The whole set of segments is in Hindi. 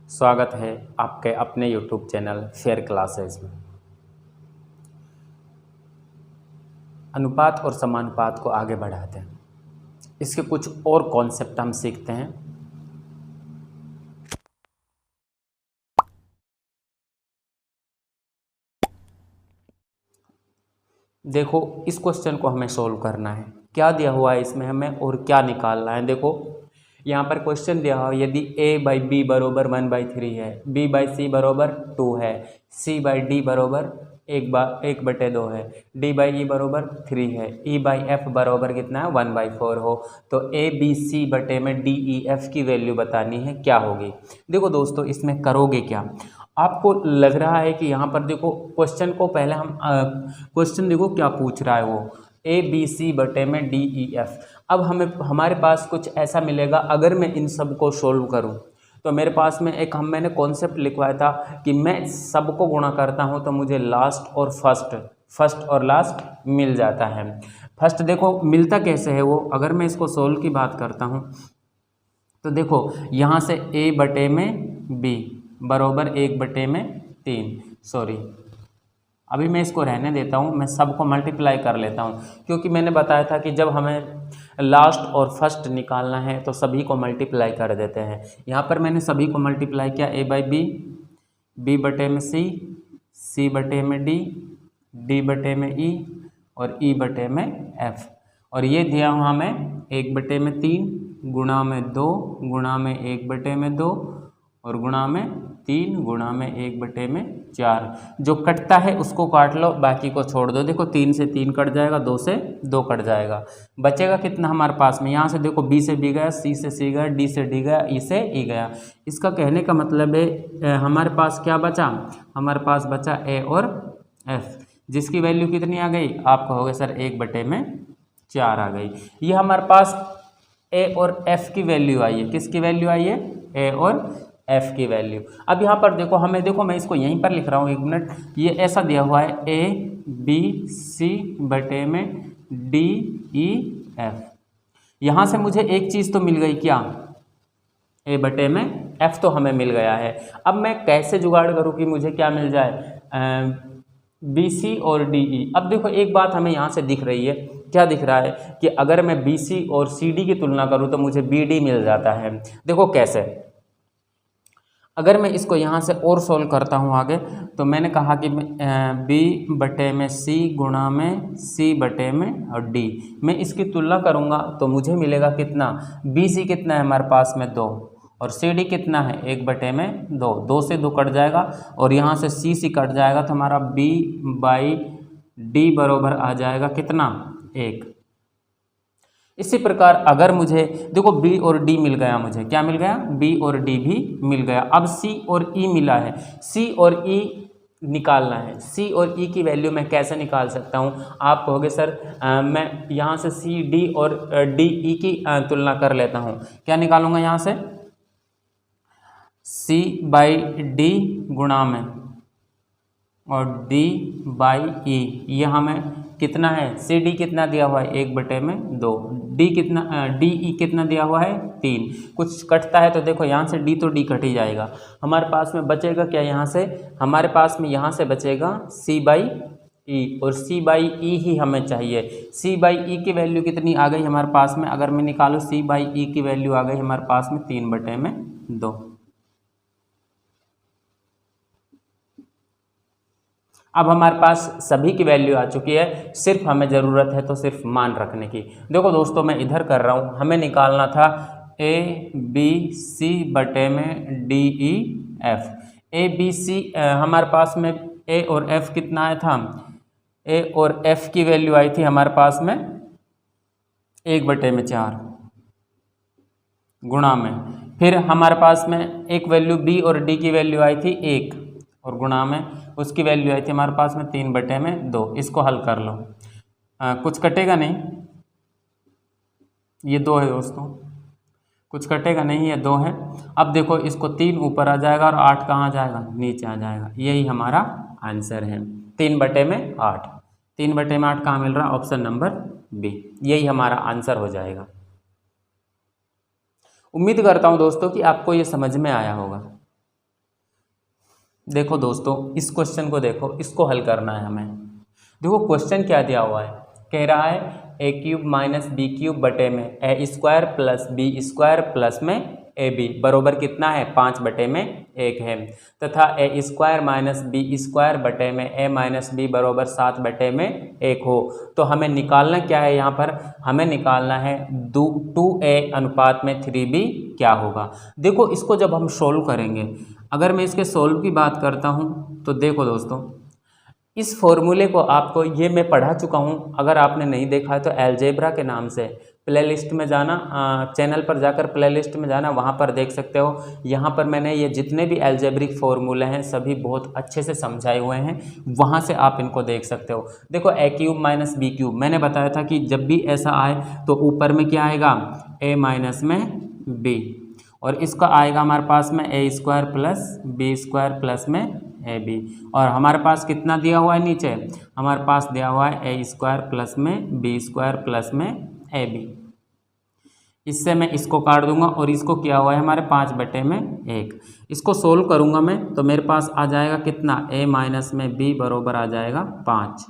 स्वागत है आपके अपने YouTube चैनल फेयर क्लासेस में। अनुपात और समानुपात को आगे बढ़ाते हैं, इसके कुछ और कॉन्सेप्ट हम सीखते हैं। देखो, इस क्वेश्चन को हमें सोल्व करना है। क्या दिया हुआ है इसमें हमें और क्या निकालना है। देखो, यहाँ पर क्वेश्चन दिया हुआ है, यदि a/b बरोबर 1/3 है, b/c बरोबर 2 है, c/d बरोबर 1/2 है, d/e बरोबर 3 है, e/f बरोबर कितना है 1/4 हो, तो a/b/c बटे में d/e/f की वैल्यू बतानी है, क्या होगी। देखो दोस्तों, इसमें करोगे क्या। आपको लग रहा है कि यहाँ पर देखो क्वेश्चन को पहले हम क्वेश्चन देखो क्या पूछ रहा है वो a/b/c बटे में d/e/f। अब हमारे पास कुछ ऐसा मिलेगा, अगर मैं इन सब को सोल्व करूँ तो मेरे पास में मैंने कॉन्सेप्ट लिखवाया था कि मैं सबको गुणा करता हूँ तो मुझे लास्ट और फर्स्ट और लास्ट मिल जाता है। फर्स्ट देखो मिलता कैसे है वो, अगर मैं इसको सोल्व की बात करता हूँ तो देखो यहाँ से a बटे में b बरोबर 1/3। सॉरी, अभी मैं इसको रहने देता हूँ, मैं सबको मल्टीप्लाई कर लेता हूँ, क्योंकि मैंने बताया था कि जब हमें लास्ट और फर्स्ट निकालना है तो सभी को मल्टीप्लाई कर देते हैं। यहाँ पर मैंने सभी को मल्टीप्लाई किया, a/b, b/c, c/d, d/e और e/f। और ये दिया हुआ हमें 1/3 गुणा में 2 गुणा में 1/2 और गुणा में 3 गुणा में 1/4। जो कटता है उसको काट लो, बाकी को छोड़ दो। देखो 3 से 3 कट जाएगा, 2 से 2 कट जाएगा, बचेगा कितना हमारे पास में। यहाँ से देखो b से b गया, c से c गया, d से d गया, e से e गया। इसका कहने का मतलब है हमारे पास क्या बचा, हमारे पास बचा a और f, जिसकी वैल्यू कितनी आ गई, आप कहोगे सर 1/4 आ गई। ये हमारे पास a और f की वैल्यू आई है। किसकी वैल्यू आई है, a और f की वैल्यू। अब यहाँ पर देखो देखो मैं इसको यहीं पर लिख रहा हूँ, 1 मिनट। ये ऐसा दिया हुआ है a/b/c बटे में d/e/f। यहाँ से मुझे एक चीज़ तो मिल गई, क्या, a बटे में f तो हमें मिल गया है। अब मैं कैसे जुगाड़ करूँ कि मुझे क्या मिल जाए, BC और DE। अब देखो एक बात हमें यहाँ से दिख रही है, क्या दिख रहा है कि अगर मैं BC और CD की तुलना करूँ तो मुझे BD मिल जाता है। देखो कैसे, अगर मैं इसको यहाँ से और सोल्व करता हूँ आगे, तो मैंने कहा कि B बटे में C गुणा में C बटे में और D, मैं इसकी तुलना करूँगा तो मुझे मिलेगा कितना, BC कितना है हमारे पास में 2 और CD कितना है 1/2, 2 से 2 कट जाएगा और यहाँ से C कट जाएगा, तो हमारा B/D बराबर आ जाएगा कितना, 1। इसी प्रकार अगर मुझे देखो B और D मिल गया, मुझे क्या मिल गया, B और D भी मिल गया। अब C और E मिला है, C और E निकालना है। C और E की वैल्यू मैं कैसे निकाल सकता हूँ, आप कहोगे सर मैं यहाँ से C D और D E की तुलना कर लेता हूँ। क्या निकालूंगा, यहाँ से C/D गुणा में और D/E, ये हमें कितना है, CD कितना दिया हुआ है 1/2, DE कितना दिया हुआ है 3। कुछ कटता है तो देखो यहाँ से D तो D कट ही जाएगा, हमारे पास में बचेगा क्या, यहाँ से हमारे पास में यहाँ से बचेगा C/E, और C/E ही हमें चाहिए। C/E की वैल्यू कितनी आ गई हमारे पास में, अगर मैं निकालूँ C/E की वैल्यू आ गई हमारे पास में 3/2। अब हमारे पास सभी की वैल्यू आ चुकी है, सिर्फ हमें ज़रूरत है तो सिर्फ मान रखने की। देखो दोस्तों, मैं इधर कर रहा हूँ, हमें निकालना था A/B/C बटे में D/E/F। A/B/C हमारे पास में A और F कितना आया था, A और F की वैल्यू आई थी हमारे पास में 1/4 गुणा में, फिर हमारे पास में एक वैल्यू B और D की वैल्यू आई थी 1 और गुणा में उसकी वैल्यू आई थी हमारे पास में 3/2। इसको हल कर लो, कुछ कटेगा नहीं, ये 2 है दोस्तों, कुछ कटेगा नहीं, ये 2 है। अब देखो इसको 3 ऊपर आ जाएगा और 8 कहाँ जाएगा, नीचे आ जाएगा। यही हमारा आंसर है, 3/8। 3/8 कहाँ मिल रहा है, ऑप्शन नंबर बी, यही हमारा आंसर हो जाएगा। उम्मीद करता हूँ दोस्तों कि आपको ये समझ में आया होगा। देखो दोस्तों, इस क्वेश्चन को देखो, इसको हल करना है हमें। देखो क्वेश्चन क्या दिया हुआ है, कह रहा है A cube minus B cube बटे में A square plus B square plus में ए बी बरोबर कितना है, 5 बटे में 1 है, तथा ए स्क्वायर माइनस बी स्क्वायर बटे में ए माइनस बी बरोबर 7 बटे में 1 हो। तो हमें निकालना क्या है, यहाँ पर हमें निकालना है 2a अनुपात में 3b क्या होगा। देखो इसको जब हम सोल्व करेंगे, अगर मैं इसके सोल्व की बात करता हूँ तो देखो दोस्तों, इस फॉर्मूले को आपको ये मैं पढ़ा चुका हूँ, अगर आपने नहीं देखा है तो अलजेब्रा के नाम से प्लेलिस्ट में जाना, चैनल पर जाकर प्लेलिस्ट में जाना, वहाँ पर देख सकते हो। यहाँ पर मैंने ये जितने भी अलजेब्रिक फॉर्मूले हैं सभी बहुत अच्छे से समझाए हुए हैं, वहाँ से आप इनको देख सकते हो। देखो ए क्यूब माइनस बी क्यूब, मैंने बताया था कि जब भी ऐसा आए तो ऊपर में क्या आएगा, ए माइनस में बी, और इसका आएगा हमारे पास में A square plus B square plus में ए बी, और हमारे पास कितना दिया हुआ है नीचे, हमारे पास दिया हुआ है ए स्क्वायर प्लस में बी स्क्वायर प्लस में ए बी। इससे मैं इसको काट दूंगा और इसको क्या हुआ है हमारे 5 बटे में 1। इसको सोल्व करूंगा मैं तो मेरे पास आ जाएगा कितना, ए माइनस में बी बरोबर आ जाएगा 5।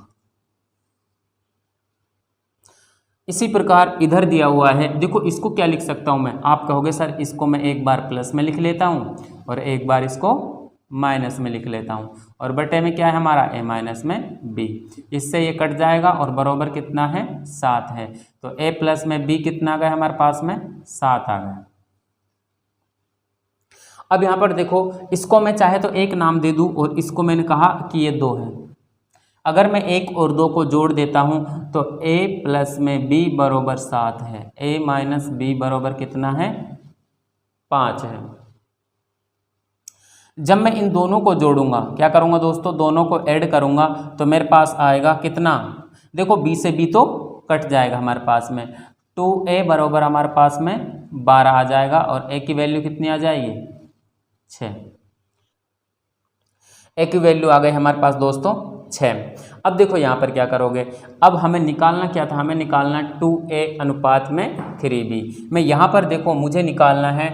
इसी प्रकार इधर दिया हुआ है, देखो इसको क्या लिख सकता हूँ मैं, आप कहोगे सर इसको मैं एक बार प्लस में लिख लेता हूँ और एक बार इसको माइनस में लिख लेता हूँ, और बटे में क्या है हमारा, ए माइनस में बी। इससे ये कट जाएगा और बराबर कितना है, 7 है। तो ए प्लस में बी कितना आ गया हमारे पास में, 7 आ गया। अब यहाँ पर देखो, इसको मैं चाहे तो एक नाम दे दूँ और इसको मैंने कहा कि ये 2 है। अगर मैं 1 और 2 को जोड़ देता हूँ तो a प्लस में b बरोबर 7 है, a माइनस बी बरोबर कितना है, 5 है। जब मैं इन दोनों को जोड़ूंगा, क्या करूंगा दोस्तों, दोनों को ऐड करूंगा तो मेरे पास आएगा कितना, देखो b से b तो कट जाएगा हमारे पास में, 2a बरोबर हमारे पास में 12 आ जाएगा, और a की वैल्यू कितनी आ जाएगी, 6। a की वैल्यू आ गई हमारे पास दोस्तों 6। अब देखो यहाँ पर क्या करोगे, अब हमें निकालना क्या था, हमें निकालना 2a अनुपात में 3b। मैं यहाँ पर देखो मुझे निकालना है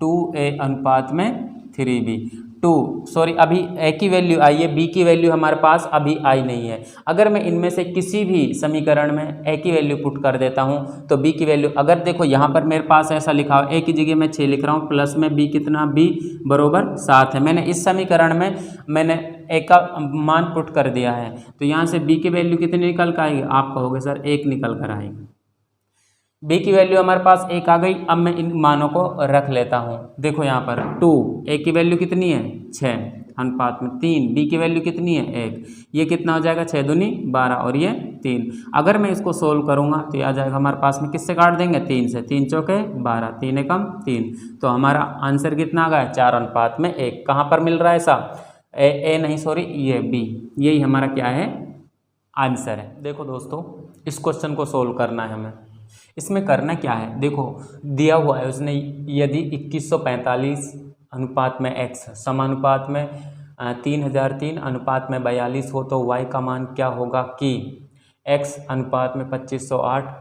2a अनुपात में 3b, अभी a की वैल्यू आई है, b की वैल्यू हमारे पास अभी आई नहीं है। अगर मैं इनमें से किसी भी समीकरण में a की वैल्यू पुट कर देता हूँ तो b की वैल्यू, अगर देखो यहाँ पर मेरे पास ऐसा लिखा हो, a की जगह मैं 6 लिख रहा हूँ, प्लस में b कितना, b बरोबर 7 है। मैंने इस समीकरण में मैंने a का मान पुट कर दिया है, तो यहाँ से b की वैल्यू कितनी निकल कर आएगी, आप कहोगे सर 1 निकल कर आएगी। b की वैल्यू हमारे पास 1 आ गई। अब मैं इन मानों को रख लेता हूँ। देखो यहाँ पर 2, a की वैल्यू कितनी है, 6 अनुपात में 3, b की वैल्यू कितनी है, 1, ये कितना हो जाएगा, 6 दूनी 12 और ये 3। अगर मैं इसको सोल्व करूँगा तो ये आ जाएगा हमारे पास में, किससे काट देंगे, 3 से, 3 चौके 12, 3 एकम 3, तो हमारा आंसर कितना आ गया, 4 अनुपात में 1। कहाँ पर मिल रहा है ऐसा, ए नहीं सॉरी ये b, यही हमारा क्या है, आंसर है। देखो दोस्तों, इस क्वेश्चन को सोल्व करना है हमें। इसमें करना क्या है, देखो दिया हुआ है उसने, यदि 2145 अनुपात में x समानुपात में 3003 अनुपात में 42 हो तो y का मान क्या होगा कि x अनुपात में 2508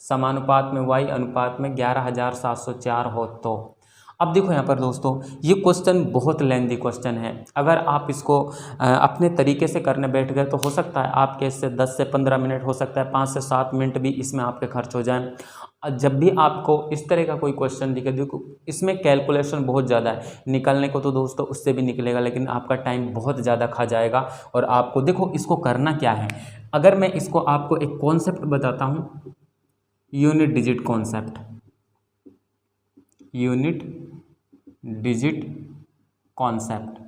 समानुपात में y अनुपात में 11704 हो। तो अब देखो यहाँ पर दोस्तों, ये क्वेश्चन बहुत लेंदी क्वेश्चन है। अगर आप इसको अपने तरीके से करने बैठ गए तो हो सकता है आपके इससे 10 से 15 मिनट, हो सकता है 5 से 7 मिनट भी इसमें आपके खर्च हो जाएं। जब भी आपको इस तरह का कोई क्वेश्चन दिखे, देखो इसमें कैलकुलेशन बहुत ज़्यादा है, निकलने को तो दोस्तों उससे भी निकलेगा, लेकिन आपका टाइम बहुत ज़्यादा खा जाएगा। और आपको देखो इसको करना क्या है, अगर मैं इसको आपको एक कॉन्सेप्ट बताता हूँ, unit digit concept, unit digit concept.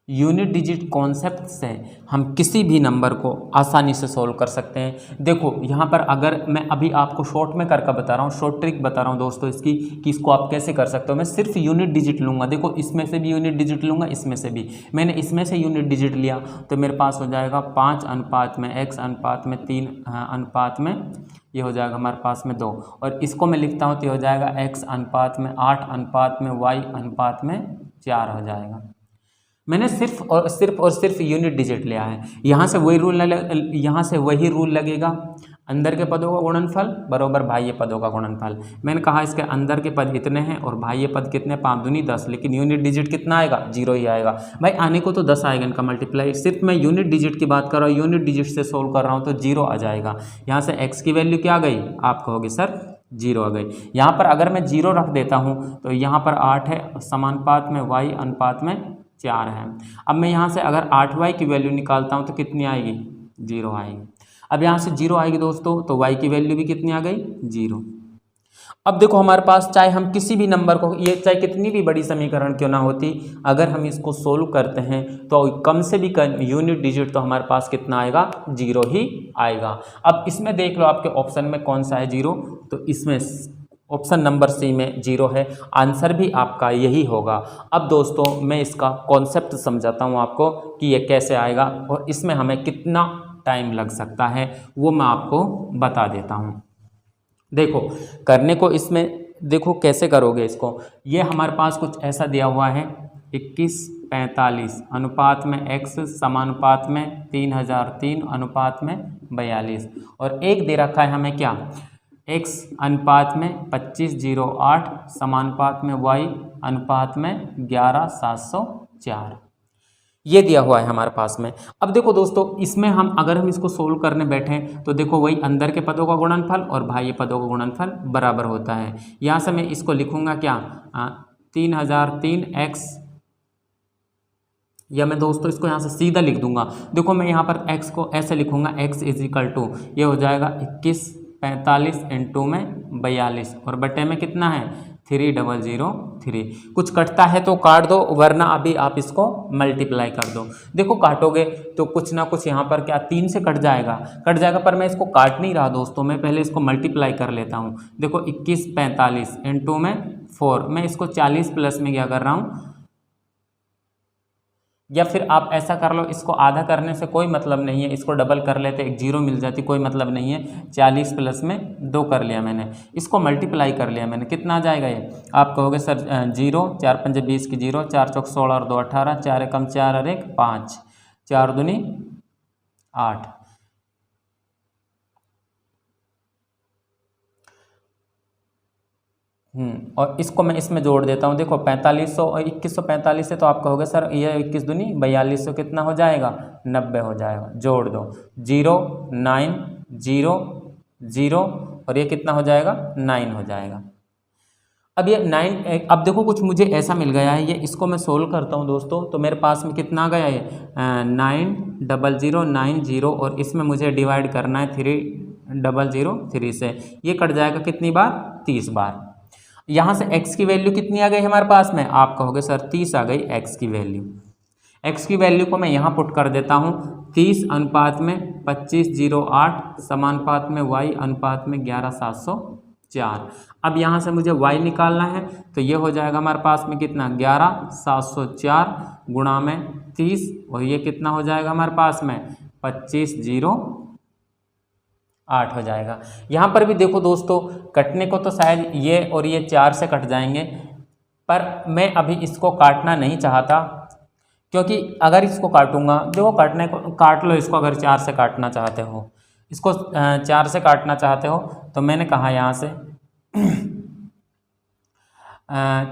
Unit digit concept से हम किसी भी नंबर को आसानी से सॉल्व कर सकते हैं। देखो यहाँ पर अगर मैं अभी आपको शॉर्ट में करके बता रहा हूँ, शॉर्ट ट्रिक बता रहा हूँ दोस्तों इसकी, कि इसको आप कैसे कर सकते हो। मैं सिर्फ यूनिट डिजिट लूँगा, देखो इसमें से भी यूनिट डिजिट लूँगा, इसमें से भी। मैंने इसमें से यूनिट डिजिट लिया तो मेरे पास हो जाएगा 5 अनुपात में x अनुपात में 3 अनुपात में, ये हो जाएगा हमारे पास में 2, और इसको मैं लिखता हूँ तो ये हो जाएगा x अनुपात में 8 अनुपात में y अनुपात में 4 हो जाएगा। मैंने सिर्फ और सिर्फ यूनिट डिजिट लिया है। यहाँ से वही रूल लगेगा, अंदर के पदों का गुणनफल बराबर बाह्य पदों का गुणनफल। मैंने कहा इसके अंदर के पद इतने हैं और बाह्य पद कितने, 5 दूनी 10, लेकिन यूनिट डिजिट कितना आएगा, 0 ही आएगा। भाई आने को तो 10 आएगा इनका मल्टीप्लाई, सिर्फ मैं यूनिट डिजिट की बात कर रहा हूँ, यूनिट डिजिट से सोल्व कर रहा हूँ तो 0 आ जाएगा। यहाँ से x की वैल्यू क्या आ गई, आप कहोगे सर 0 आ गई। यहाँ पर अगर मैं 0 रख देता हूँ तो यहाँ पर 8 है, समानुपात में y अनुपात में 4 है। अब मैं यहाँ से अगर 8y की वैल्यू निकालता हूँ तो कितनी आएगी, 0 आएगी। अब यहाँ से 0 आएगी दोस्तों तो y की वैल्यू भी कितनी आ गई, 0। अब देखो हमारे पास चाहे हम किसी भी नंबर को, ये चाहे कितनी भी बड़ी समीकरण क्यों ना होती, अगर हम इसको सोल्व करते हैं तो कम से भी कम यूनिट डिजिट तो हमारे पास कितना आएगा, 0 ही आएगा। अब इसमें देख लो आपके ऑप्शन में कौन सा है 0, तो इसमें ऑप्शन नंबर सी में 0 है, आंसर भी आपका यही होगा। अब दोस्तों मैं इसका कॉन्सेप्ट समझाता हूँ आपको कि ये कैसे आएगा और इसमें हमें कितना टाइम लग सकता है वो मैं आपको बता देता हूँ। देखो करने को इसमें देखो कैसे करोगे इसको, ये हमारे पास कुछ ऐसा दिया हुआ है 21:45 अनुपात में x समानुपात में 3003 अनुपात में 42, और एक दे रखा है हमें क्या, x अनुपात में 2508 समानुपात में y अनुपात में 11704, ये दिया हुआ है हमारे पास में। अब देखो दोस्तों इसमें अगर हम इसको सोल्व करने बैठें तो देखो वही अंदर के पदों का गुणनफल और बाह्य पदों का गुणनफल बराबर होता है। यहाँ से मैं इसको लिखूंगा क्या, 3003x, या मैं दोस्तों इसको यहाँ से सीधा लिख दूंगा। देखो मैं यहाँ पर x को ऐसे लिखूंगा, x = ये हो जाएगा 21:45 इंटू में 42 और बटे में कितना है 3003। कुछ कटता है तो काट दो, वरना अभी आप इसको मल्टीप्लाई कर दो। देखो काटोगे तो कुछ ना कुछ यहाँ पर क्या 3 से कट जाएगा, पर मैं इसको काट नहीं रहा दोस्तों, मैं पहले इसको मल्टीप्लाई कर लेता हूँ। देखो 21:45 इंटू में 4, मैं इसको 40 प्लस में क्या कर रहा हूँ, या फिर आप ऐसा कर लो, इसको आधा करने से कोई मतलब नहीं है, इसको डबल कर लेते, एक 0 मिल जाती, कोई मतलब नहीं है। 40 प्लस में 2 कर लिया मैंने, इसको मल्टीप्लाई कर लिया मैंने, कितना आ जाएगा ये, आप कहोगे सर 0, 4 पंजे 20 की 0, 4 चौक 16 और 2 18, 4 एकम 4 और 1 5, 4 दूनी 8। और इसको मैं इसमें जोड़ देता हूँ। देखो 4500 और 2145 से तो आप कहोगे सर ये 21 दूनी 4200 कितना हो जाएगा, 90 हो जाएगा। जोड़ दो 0 9 0 0 और ये कितना हो जाएगा 9 हो जाएगा। अब ये 9, अब देखो कुछ मुझे ऐसा मिल गया है, ये इसको मैं सोल्व करता हूँ दोस्तों, तो मेरे पास में कितना आ गया है 90090 और इसमें मुझे डिवाइड करना है 3003 से, ये कट जाएगा कितनी बार, 30 बार। यहाँ से x की वैल्यू कितनी आ गई हमारे पास में, आप कहोगे सर 30 आ गई x की वैल्यू। x की वैल्यू को मैं यहाँ पुट कर देता हूँ, 30 अनुपात में 2508 समानुपात में y अनुपात में 11704। अब यहाँ से मुझे y निकालना है तो ये हो जाएगा हमारे पास में कितना 11704 गुणा में 30 और ये कितना हो जाएगा हमारे पास में 2508 हो जाएगा। यहाँ पर भी देखो दोस्तों कटने को तो शायद ये और ये 4 से कट जाएंगे, पर मैं अभी इसको काटना नहीं चाहता, क्योंकि अगर इसको काटूंगा, देखो काटने को काट लो इसको, अगर 4 से काटना चाहते हो, इसको 4 से काटना चाहते हो तो मैंने कहा यहाँ से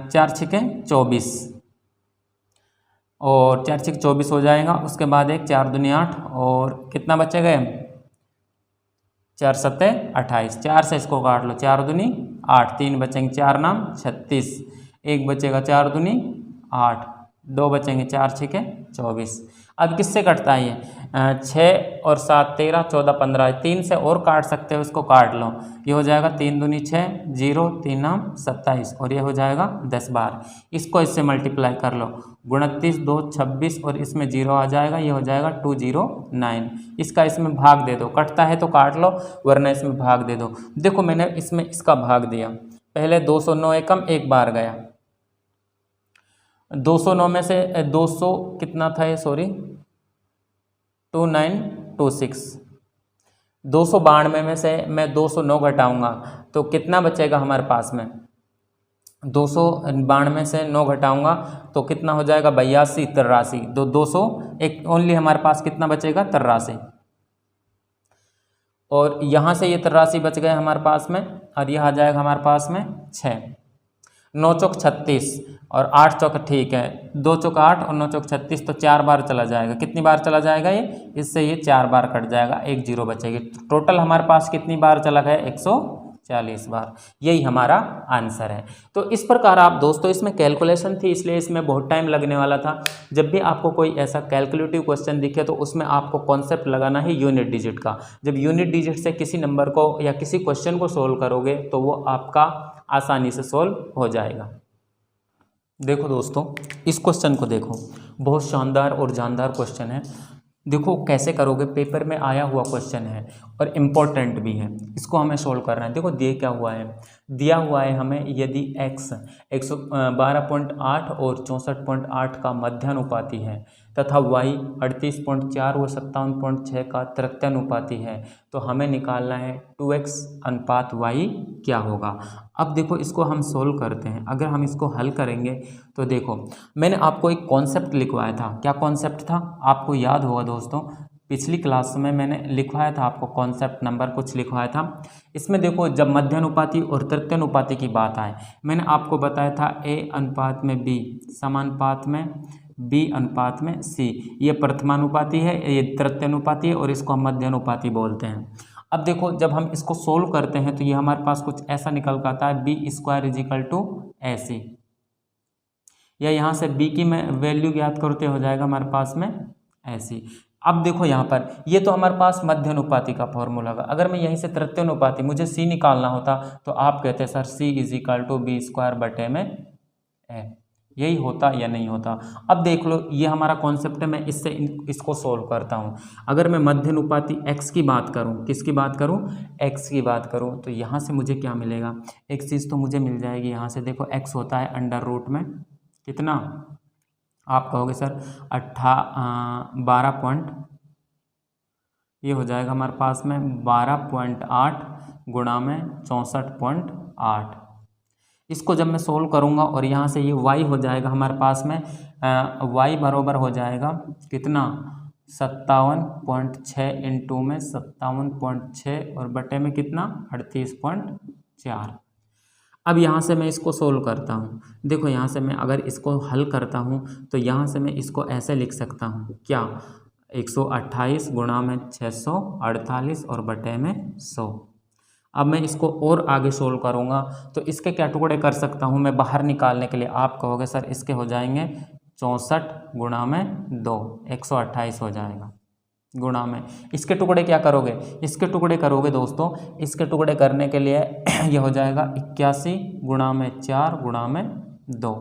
4 छिके 24 और 4 छिके 24 हो जाएगा। उसके बाद एक 4 दूनी 8 और कितना बचेगा 4 सत्ते 28, 4 से इसको काट लो, 4 दूनी 8, 3 बचेंगे 4 नाम 36, 1 बचेगा 4 दूनी 8, 2 बचेंगे 4 छिके 24। अब किससे कटता है ये 6 और 7 13 14 15, 3 से और काट सकते हो, इसको काट लो, ये हो जाएगा 3 दूनी 6 0 3 नाम 27 और ये हो जाएगा 10 बार। इसको इससे मल्टीप्लाई कर लो, 29 2 26 और इसमें 0 आ जाएगा, ये हो जाएगा 209। इसका इसमें भाग दे दो, कटता है तो काट लो वरना इसमें भाग दे दो। देखो मैंने इसमें इसका भाग दिया, पहले 209 एकम एक बार गया, 209 में से 200 कितना था ये, सॉरी 2926, 292 में से मैं 209 घटाऊंगा तो कितना बचेगा हमारे पास में, 292 से 9 घटाऊंगा तो कितना हो जाएगा 82 83, तो 200 एक ओनली हमारे पास कितना बचेगा 83। और यहाँ से ये 83 बच गए हमारे पास में, और यह आ जाएगा हमारे पास में 6। 9 चौक 36 और 8 चौक, ठीक है, 2 चौक 8 और 9 चौक 36, तो 4 बार चला जाएगा। कितनी बार चला जाएगा ये? इससे ये 4 बार कट जाएगा, 1 जीरो बचेगी। टोटल हमारे पास कितनी बार चला गया? 140 बार। यही हमारा आंसर है। तो इस प्रकार आप दोस्तों, इसमें कैलकुलेशन थी इसलिए इसमें बहुत टाइम लगने वाला था। जब भी आपको कोई ऐसा कैलकुलेटिव क्वेश्चन दिखे तो उसमें आपको कॉन्सेप्ट लगाना है यूनिट डिजिट का। जब यूनिट डिजिट से किसी नंबर को या किसी क्वेश्चन को सोल्व करोगे तो वो आपका आसानी से सोल्व हो जाएगा। देखो दोस्तों, इस क्वेश्चन को देखो, बहुत शानदार और जानदार क्वेश्चन है। देखो कैसे करोगे, पेपर में आया हुआ क्वेश्चन है और इम्पोर्टेंट भी है। इसको हमें सोल्व करना है। देखो दिए क्या हुआ है, दिया हुआ है हमें यदि x 112.8 और 64.8 का मध्यानुपाती है तथा y 38.4 व 57.6 का तृतीयानुपाती है, तो हमें निकालना है 2x अनुपात y क्या होगा। अब देखो इसको हम सोल्व करते हैं। अगर हम इसको हल करेंगे तो देखो, मैंने आपको एक कॉन्सेप्ट लिखवाया था। क्या कॉन्सेप्ट था? आपको याद होगा दोस्तों, पिछली क्लास में मैंने लिखवाया था आपको, कॉन्सेप्ट नंबर कुछ लिखवाया था। इसमें देखो, जब मध्यानुपाती और तृतीयानुपाती की बात आए, मैंने आपको बताया था a अनुपात में b समानुपात में b अनुपात में c। ये प्रथमानुपाती है, ये तृतीयानुपाती है और इसको हम मध्यानुपाती बोलते हैं। अब देखो, जब हम इसको सोल्व करते हैं तो ये हमारे पास कुछ ऐसा निकल कर आता है, b² = ac, या यहाँ से b की मैं वैल्यू ज्ञात करते हो जाएगा हमारे पास में ऐसी। अब देखो यहाँ पर ये तो हमारे पास मध्यानुपाती का फॉर्मूला होगा। अगर मैं यहीं से तृतीयानुपाती मुझे c निकालना होता तो आप कहते सर c = b²/a। यही होता या नहीं होता? अब देख लो, ये हमारा कॉन्सेप्ट है। मैं इससे इसको सोल्व करता हूँ। अगर मैं मध्यानुपाती x की बात करूँ, किसकी बात करूँ? x की बात करूँ, तो यहाँ से मुझे क्या मिलेगा? एक चीज़ तो मुझे मिल जाएगी यहाँ से। देखो x होता है अंडर रूट में कितना? आप कहोगे सर 12 ये हो जाएगा हमारे पास में 12.8 गुणा में 64.8। इसको जब मैं सोल्व करूँगा और यहाँ से ये y हो जाएगा हमारे पास में y बराबर हो जाएगा कितना? 57.6 इंटू में 57.6 और बटे में कितना? 38.4। अब यहाँ से मैं इसको सोल्व करता हूँ। देखो यहाँ से मैं अगर इसको हल करता हूँ तो यहाँ से मैं इसको ऐसे लिख सकता हूँ, क्या? 128 गुणा में 648 और बटे में 100। अब मैं इसको और आगे सोल्व करूँगा तो इसके क्या टुकड़े कर सकता हूँ मैं बाहर निकालने के लिए? आप कहोगे सर इसके हो जाएंगे 64 गुणा में 2, 128 हो जाएगा गुणा में। इसके टुकड़े क्या करोगे? इसके टुकड़े करोगे दोस्तों, इसके टुकड़े करने के लिए यह हो जाएगा 81 गुणा में 4 गुणा में 2।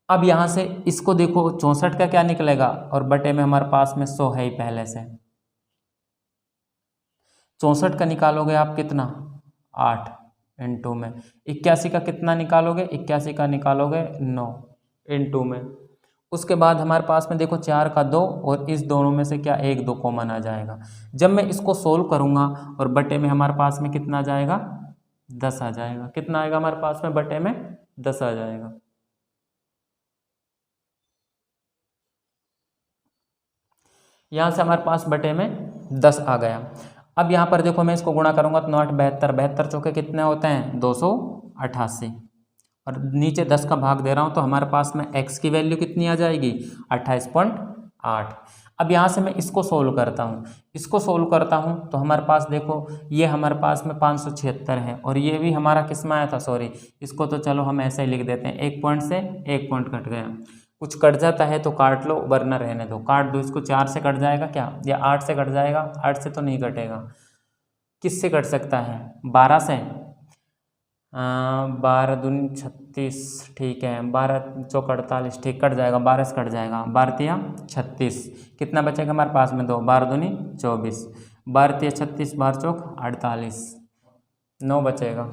अब यहाँ से इसको देखो, 64 का क्या निकलेगा और बटे में हमारे पास में 100 है ही पहले से। 64 का निकालोगे आप कितना? 8 इंटू में 81 का कितना निकालोगे? 81 का निकालोगे 9 इंटू में। उसके बाद हमारे पास में देखो 4 का 2 और इस दोनों में से क्या 1 2 कॉमन आ जाएगा। जब मैं इसको सोल्व करूँगा और बटे में हमारे पास में कितना आ जाएगा? 10 आ जाएगा। कितना आएगा हमारे पास में? बटे में 10 आ जाएगा। यहाँ से हमारे पास बटे में 10 आ गया। अब यहाँ पर देखो मैं इसको गुणा करूँगा तो 9 8 72, 72 चौके कितने होते हैं? 288 और नीचे 10 का भाग दे रहा हूँ तो हमारे पास में x की वैल्यू कितनी आ जाएगी? 28.8। अब यहाँ से मैं इसको सोल्व करता हूँ। इसको सोल्व करता हूँ तो हमारे पास देखो ये हमारे पास में 576 है और ये भी हमारा किस में आया था? सॉरी, इसको तो चलो हम ऐसे ही लिख देते हैं, 1 पॉइंट से 1 पॉइंट कट गया। कुछ कट जाता है तो काट लो, वरना रहने दो। काट दो इसको, 4 से कट जाएगा क्या? या 8 से कट जाएगा? 8 से तो नहीं कटेगा। किस से कट सकता है? 12 से। 12 दूनी 36, ठीक है। 12 चौक 48, ठीक, कट जाएगा। 12 से कट जाएगा। 12 तिया 36, कितना बचेगा हमारे पास में? 2। 12 दूनी 24, 12 तिया 36, 12 चौक 48, 9 बचेगा।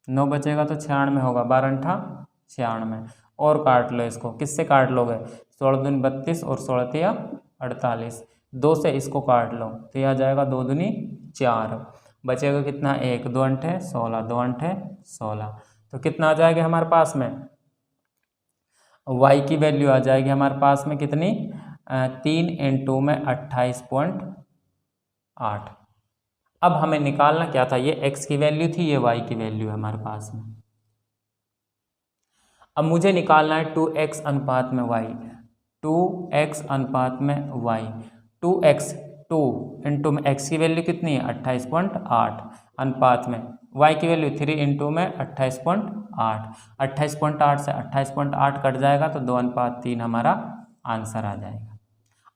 9 बचेगा तो 96 होगा। 12 8 96 और काट लो इसको। किससे काट लोगे? 16 दूनी 32 और 16 तिया 48। 2 से इसको काट लो तो यह आ जाएगा 2 दूनी 4, बचेगा कितना? 1। 2 अंठे 16, 2 अंठे 16, तो कितना आ जाएगा हमारे पास में? y की वैल्यू आ जाएगी हमारे पास में कितनी? 3 इंटू में 28.8। अब हमें निकालना क्या था, ये x की वैल्यू थी, ये y की वैल्यू है हमारे पास में। अब मुझे निकालना है 2x अनुपात में y, 2x अनुपात में y, 2x 2 इंटू में x की वैल्यू कितनी है 28.8 अनुपात में y की वैल्यू 3 इंटू में 28.8, 28.8 से 28.8 कट जाएगा तो 2:3 हमारा आंसर आ जाएगा।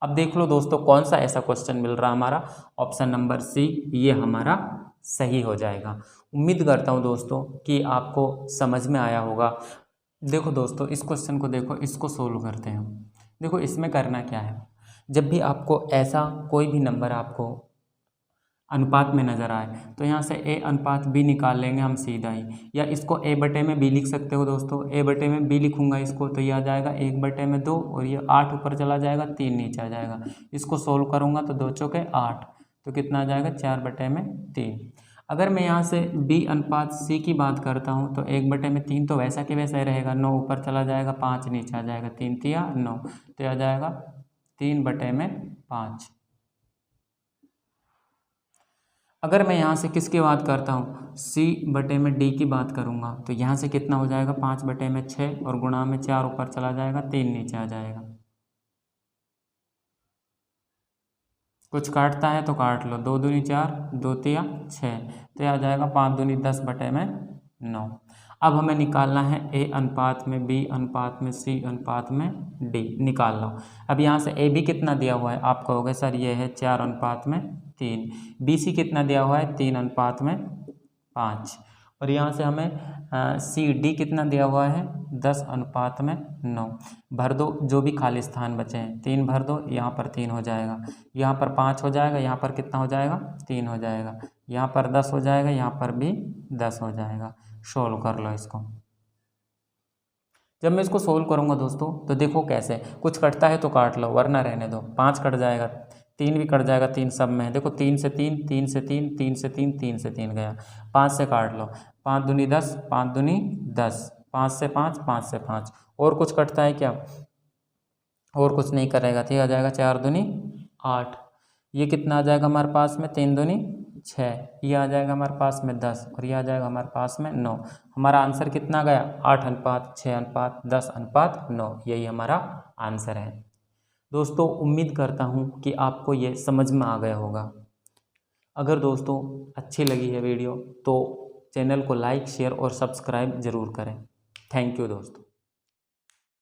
अब देख लो दोस्तों कौन सा ऐसा क्वेश्चन मिल रहा हमारा, ऑप्शन नंबर सी ये हमारा सही हो जाएगा। उम्मीद करता हूँ दोस्तों कि आपको समझ में आया होगा। देखो दोस्तों इस क्वेश्चन को देखो, इसको सोल्व करते हैं। देखो इसमें करना क्या है, जब भी आपको ऐसा कोई भी नंबर आपको अनुपात में नज़र आए तो यहाँ से a अनुपात b निकाल लेंगे हम सीधा ही, या इसको a बटे में b लिख सकते हो दोस्तों। a बटे में b लिखूंगा इसको तो ये आ जाएगा 1 बटे में 2 और ये 8 ऊपर चला जाएगा 3 नीचे आ जाएगा। इसको सोल्व करूंगा तो 2 चौके 8 तो कितना आ जाएगा 4 बटे में 3। अगर मैं यहाँ से b अनुपात c की बात करता हूँ तो 1 बटे में 3 तो वैसा कि वैसा ही रहेगा, 9 ऊपर चला जाएगा 5 नीचे आ जाएगा, 3 तिया 9 तो आ जाएगा 3 बटे में 5। अगर मैं यहाँ से किसकी बात करता हूँ c बटे में d की बात करूँगा तो यहाँ से कितना हो जाएगा 5 बटे में 6 और गुणा में 4 ऊपर चला जाएगा 3 नीचे आ जाएगा। कुछ काटता है तो काट लो, 2 दूनी 4 2 तिया 6 तो आ जाएगा 5 दूनी 10 बटे में 9। अब हमें निकालना है a अनुपात में b अनुपात में c अनुपात में d निकाल लो। अब यहाँ से a b कितना दिया हुआ है, आप कहोगे सर ये है 4 अनुपात में 3, b c कितना दिया हुआ है 3 अनुपात में 5 और यहाँ से हमें c d कितना दिया हुआ है 10 अनुपात में 9। भर दो जो भी खाली स्थान बचे हैं, 3 भर दो, यहाँ पर 3 हो जाएगा, यहाँ पर 5 हो जाएगा, यहाँ पर कितना हो जाएगा 3 हो जाएगा, यहाँ पर 10 हो जाएगा, यहाँ पर भी 10 हो जाएगा। सोल्व कर लो इसको। जब मैं इसको सोल्व करूँगा दोस्तों तो देखो कैसे, कुछ कटता है तो काट लो वरना रहने दो, 5 कट जाएगा, 3 भी कट जाएगा, 3 सब में है। देखो 3 से 3 3 से 3 3 से 3 3 से 3 गया, 5 से काट लो, 5 दूनी 10 5 दूनी 10, 5 से 5 5 से 5 और कुछ कटता है क्या, और कुछ नहीं करेगा तो ये आ जाएगा 4 दूनी 8, ये कितना आ जाएगा हमारे पास में 3 दूनी 6, ये आ जाएगा हमारे पास में 10 और ये आ जाएगा हमारे पास में 9। हमारा आंसर कितना गया 8 अनुपात 6 अनुपात 10 अनुपात 9, यही हमारा आंसर है। दोस्तों उम्मीद करता हूँ कि आपको ये समझ में आ गया होगा। अगर दोस्तों अच्छी लगी है वीडियो तो चैनल को लाइक शेयर और सब्सक्राइब ज़रूर करें। थैंक यू दोस्तों।